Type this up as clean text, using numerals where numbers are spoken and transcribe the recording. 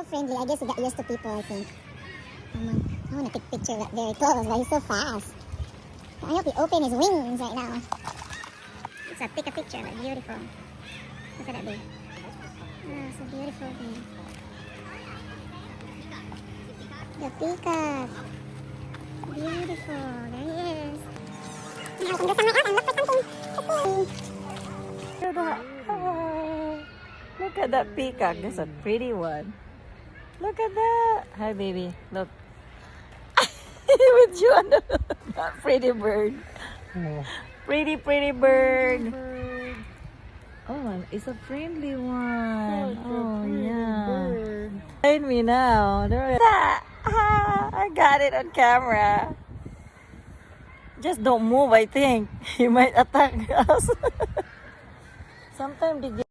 friendly. I guess he got used to people, I think. I want to take a picture that very close, but he's so fast. I hope he opened his wings right now. Let's take a picture. Like, beautiful. Look at that baby. Oh, so beautiful thing. The peacock. Beautiful. There he is. Now we can go somewhere else and look for something to see. Look at that. Oh, look at that peacock. That's a pretty one. Look at that. Hi, baby. Look. With you on that pretty bird. Pretty bird. Oh, it's a friendly one. Oh, yeah. Find me now. I got it on camera. Just don't move, I think. He might attack us. Sometimes they